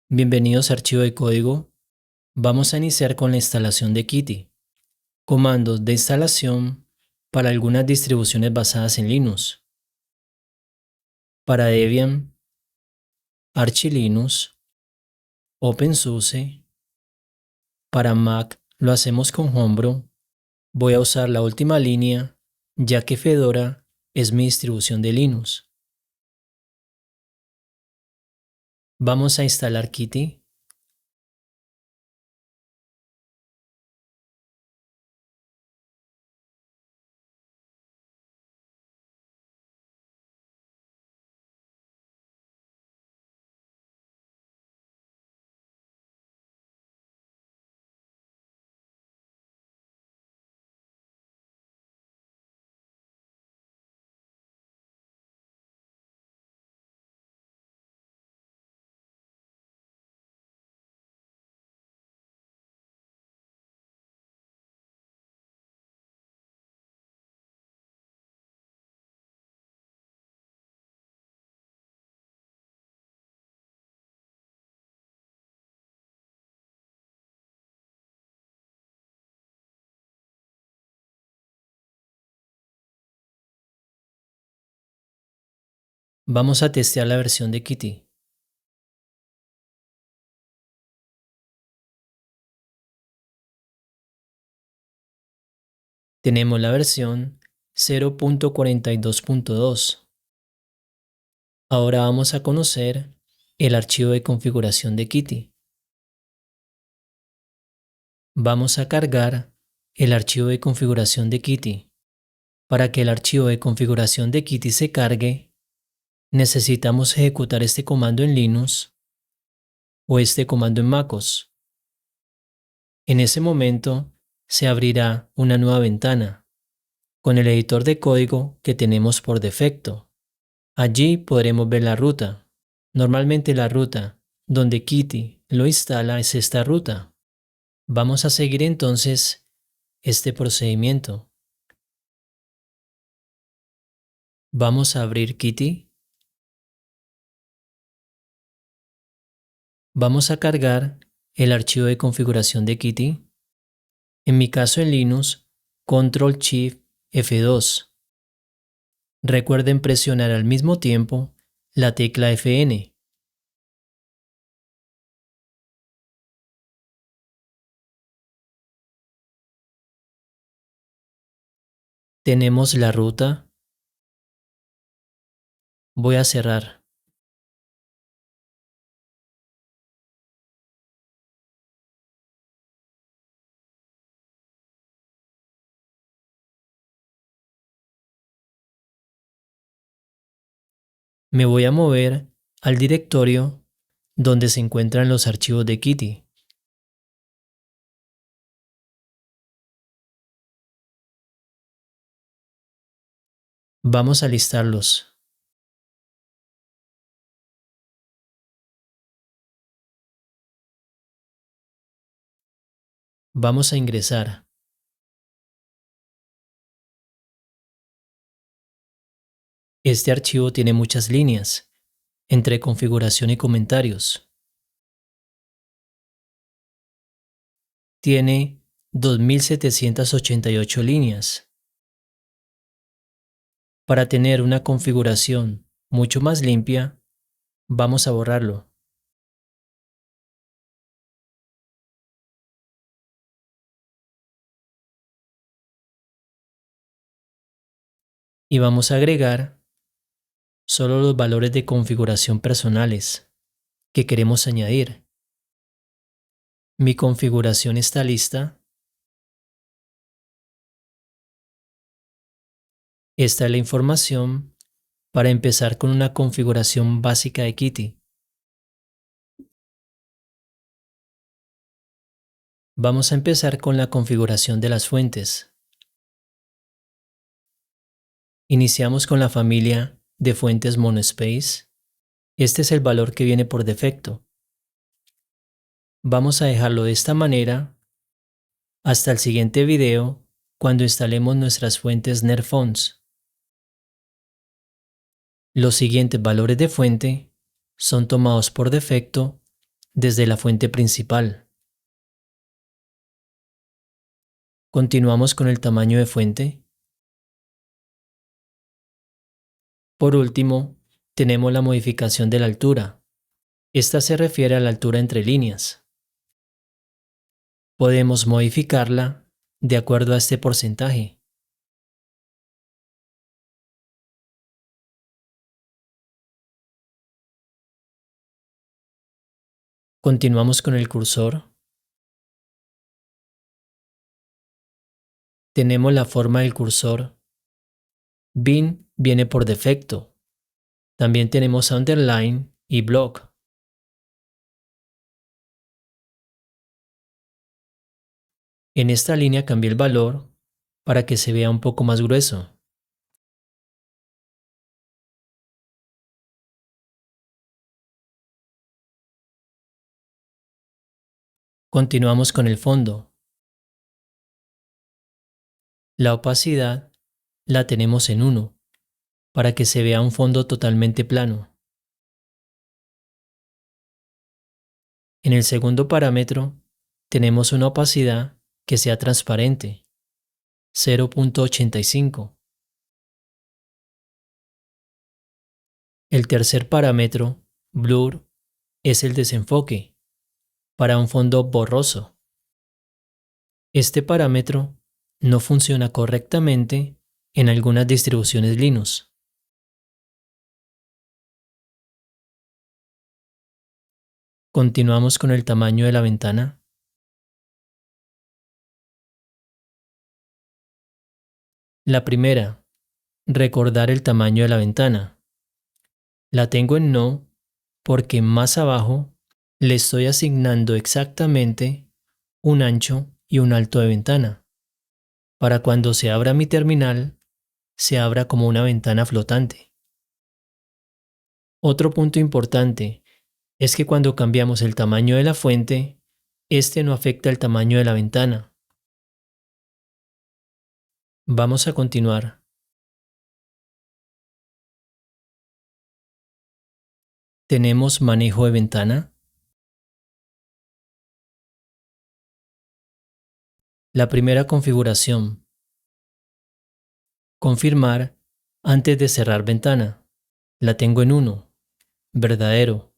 Bienvenidos a Archivo de Código. Vamos a iniciar con la instalación de Kitty. Comandos de instalación para algunas distribuciones basadas en Linux. Para Debian, Arch Linux, OpenSUSE. Para Mac lo hacemos con Homebrew. Voy a usar la última línea ya que Fedora es mi distribución de Linux. Vamos a instalar Kitty. Vamos a testear la versión de Kitty. Tenemos la versión 0.42.2. Ahora vamos a conocer el archivo de configuración de Kitty. Vamos a cargar el archivo de configuración de Kitty. Para que el archivo de configuración de Kitty se cargue, necesitamos ejecutar este comando en Linux o este comando en MacOS. En ese momento se abrirá una nueva ventana con el editor de código que tenemos por defecto. Allí podremos ver la ruta. Normalmente la ruta donde Kitty lo instala es esta ruta. Vamos a seguir entonces este procedimiento. Vamos a abrir Kitty. Vamos a cargar el archivo de configuración de Kitty. En mi caso en Linux, Control Shift F2. Recuerden presionar al mismo tiempo la tecla Fn. Tenemos la ruta. Voy a cerrar. Me voy a mover al directorio donde se encuentran los archivos de Kitty. Vamos a listarlos. Vamos a ingresar. Este archivo tiene muchas líneas, entre configuración y comentarios. Tiene 2788 líneas. Para tener una configuración mucho más limpia, vamos a borrarlo. Y vamos a agregar solo los valores de configuración personales que queremos añadir. Mi configuración está lista. Esta es la información para empezar con una configuración básica de Kitty. Vamos a empezar con la configuración de las fuentes. Iniciamos con la familia de fuentes monospace. Este es el valor que viene por defecto. Vamos a dejarlo de esta manera hasta el siguiente video cuando instalemos nuestras fuentes NetFonts. Los siguientes valores de fuente son tomados por defecto desde la fuente principal. Continuamos con el tamaño de fuente. Por último, tenemos la modificación de la altura. Esta se refiere a la altura entre líneas. Podemos modificarla de acuerdo a este porcentaje. Continuamos con el cursor. Tenemos la forma del cursor. Bin viene por defecto. También tenemos underline y block. En esta línea cambié el valor para que se vea un poco más grueso. Continuamos con el fondo. La opacidad la tenemos en 1 para que se vea un fondo totalmente plano. En el segundo parámetro tenemos una opacidad que sea transparente, 0.85. El tercer parámetro, blur, es el desenfoque para un fondo borroso. Este parámetro no funciona correctamente en algunas distribuciones Linux. Continuamos con el tamaño de la ventana. La primera, recordar el tamaño de la ventana. La tengo en no porque más abajo le estoy asignando exactamente un ancho y un alto de ventana. Para cuando se abra mi terminal, se abra como una ventana flotante. Otro punto importante es que cuando cambiamos el tamaño de la fuente, este no afecta el tamaño de la ventana. Vamos a continuar. Tenemos manejo de ventana. La primera configuración. Confirmar antes de cerrar ventana. La tengo en 1. Verdadero.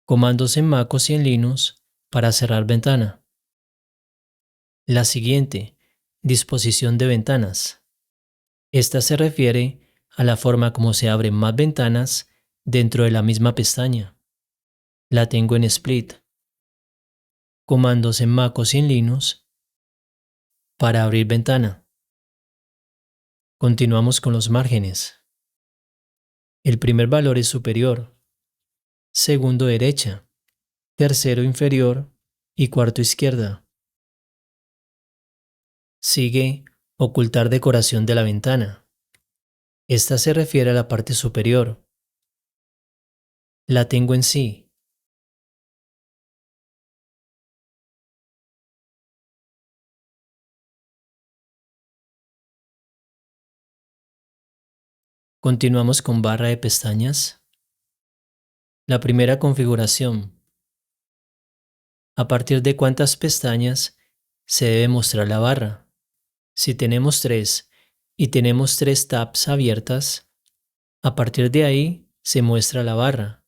Comandos en MacOS y en Linux para cerrar ventana. La siguiente. Disposición de ventanas. Esta se refiere a la forma como se abren más ventanas dentro de la misma pestaña. La tengo en split. Comandos en MacOS y en Linux para abrir ventana. Continuamos con los márgenes. El primer valor es superior, segundo derecha, tercero inferior y cuarto izquierda. Sigue ocultar decoración de la ventana. Esta se refiere a la parte superior. La tengo en sí. Continuamos con barra de pestañas. La primera configuración. ¿A partir de cuántas pestañas se debe mostrar la barra? Si tenemos 3 y tenemos 3 tabs abiertas, a partir de ahí se muestra la barra.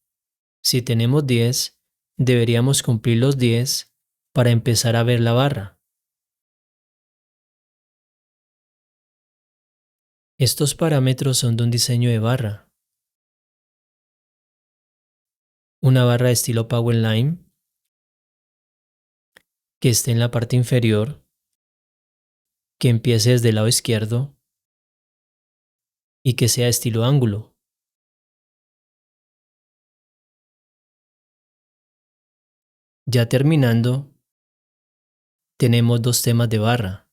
Si tenemos 10, deberíamos cumplir los 10 para empezar a ver la barra. Estos parámetros son de un diseño de barra. Una barra de estilo Powerline que esté en la parte inferior, que empiece desde el lado izquierdo y que sea de estilo ángulo. Ya terminando, tenemos 2 temas de barra.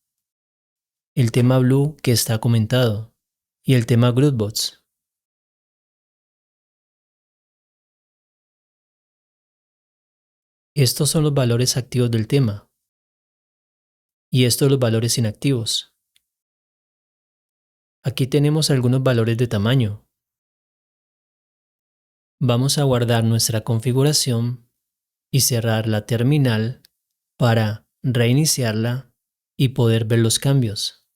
El tema Blue que está comentado y el tema Groovebots. Estos son los valores activos del tema y estos los valores inactivos. Aquí tenemos algunos valores de tamaño. Vamos a guardar nuestra configuración y cerrar la terminal para reiniciarla y poder ver los cambios.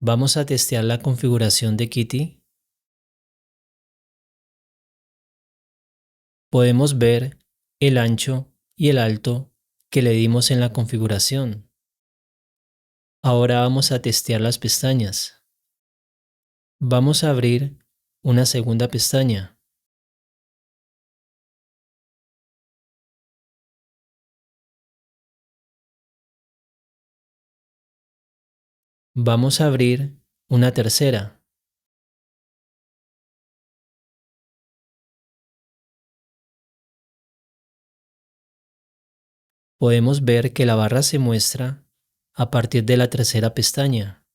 Vamos a testear la configuración de Kitty. Podemos ver el ancho y el alto que le dimos en la configuración. Ahora vamos a testear las pestañas. Vamos a abrir una segunda pestaña. Vamos a abrir una tercera. Podemos ver que la barra se muestra a partir de la tercera pestaña.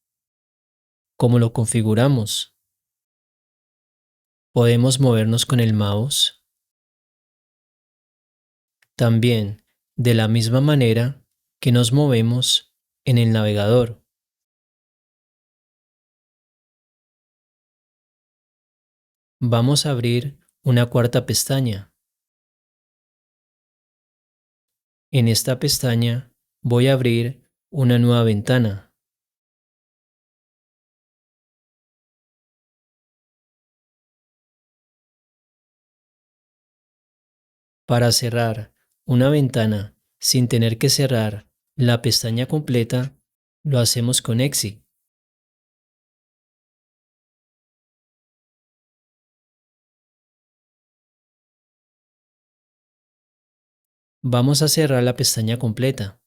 ¿Cómo lo configuramos? Podemos movernos con el mouse. También, de la misma manera que nos movemos en el navegador. Vamos a abrir una cuarta pestaña. En esta pestaña voy a abrir una nueva ventana. Para cerrar una ventana sin tener que cerrar la pestaña completa, lo hacemos con Exit. Vamos a cerrar la pestaña completa.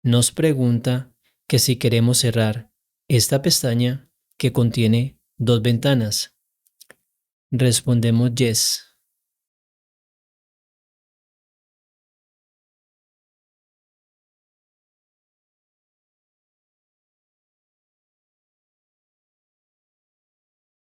Nos pregunta que si queremos cerrar esta pestaña que contiene dos ventanas. Respondemos Yes.